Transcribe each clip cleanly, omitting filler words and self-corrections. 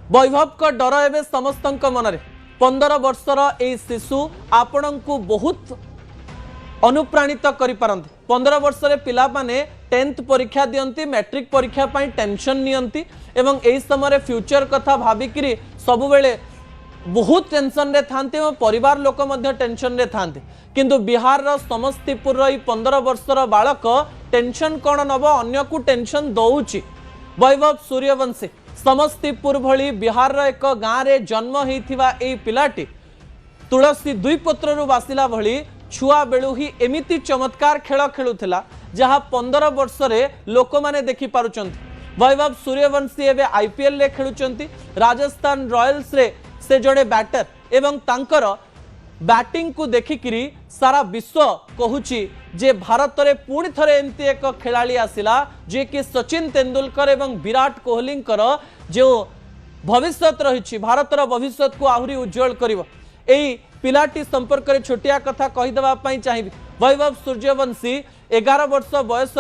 वैभव का डर एवं समस्त मन में 15 वर्षर ए शिशु आपण को बहुत अनुप्राणित करि पारंती। 15 वर्षर पिला माने 10th परीक्षा दियंती, मैट्रिक परीक्षा पाई टेंशन नियंती एवं एई समय फ्यूचर कथा भाबिकिरी सब बेले बहुत टेंशन रे थांती और परिवार लोक मध्य टेंशन रे थांती। किंतु बिहार रो समस्तीपुर रो 15 वर्षर बालक टेंशन कौन नब अन्य को टेंशन दौची। वैभव सूर्यवंशी समस्तीपुर भली बिहार रो एक गाँव रे जन्म होइथिबा एई पिलाटी तुलसी दुईपत्र बासिला भली छुआ बेलू ही एमिति चमत्कार खेल खेलुथिला जहाँ 15 वर्ष लोक माने देखि पारुचंती। वैभव सूर्यवंशी एवं आईपीएल रे खेलुचंती। राजस्थान रॉयल्स रे से जड़े बैटर एवं तांकर बैटिंग को देखिकिरी सारा विश्व कहूची जे भारत रे पुणी थरे एमती एक खेलाड़ी आसिला जे कि सचिन तेंदुलकर एवं विराट कोहली जो भविष्य रही भारतर भविष्य को आहरी उज्जवल करिवो। एई पिलाटी संपर्क में छोटिया कथा कहीदेवाई चाहिए। वैभव सूर्यवंशी 11 वर्ष बयस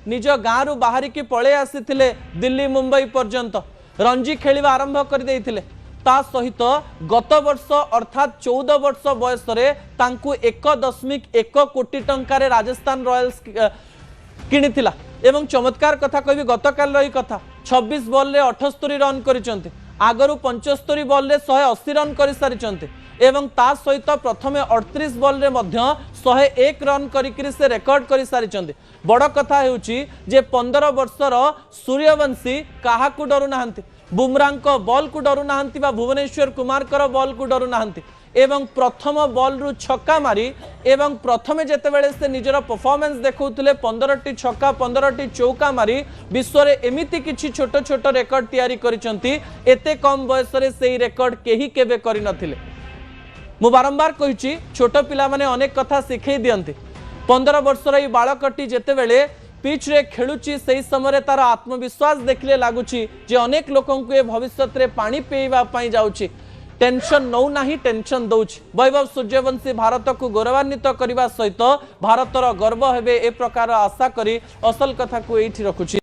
निज गाँव बाहरिकी पलि आसी दिल्ली मुंबई पर्यंत रणजी खेल आरंभ कर ता सहित गत वर्ष अर्थात 14 वर्ष बयस 1.1 कोटी टंकार राजस्थान रॉयल्स किनिथिला। एवं चमत्कार कथा कहि गतकाल रही कथा 26 बॉल रे 78 रन करिसंती। आगरु 75 बॉल रे 180 रन कर सारी एवं ता सहित प्रथमे 38 बॉल रे मध्य 101 रन करिकरी से रेकर्ड कर सारी। बड़ कथा हेउची जे 15 वर्षर सूर्यवंशी काहा को डरु नाहंती। बुमराह को बॉल को डरु नाहंती बा भुवनेश्वर कुमार कर बॉल को डरु नाहंती एवं प्रथम बॉल रु छक्का मारी एवं प्रथमे जेतेबेले से निजर परफॉर्मेंस देखौथिले 15टी छक्का 15टी चौका मारी विश्व रे एमिति किछि छोट छोट रेकर्ड तैयारी करिसंती। एते कम बयस रे सेही रेकर्ड केही केबे करि नथिले। मु बारंबार कहिछि छोट पिला माने अनेक कथा सिखै दियंती। 15 वर्षर ई बालकटी जेतेबेले पिच रे खेलुची सही समय तार आत्मविश्वास देखले लागुची जे अनेक लोकन को भविष्य रे पानी पीवा पई जाउची। टेंशन नौ नाही टेंशन दौची। वैभव सूर्यवंशी भारत को गौरवान्वित करने सहित भारतर गर्व हेबे ए प्रकार आशा करी असल कथा को एठी रखुची।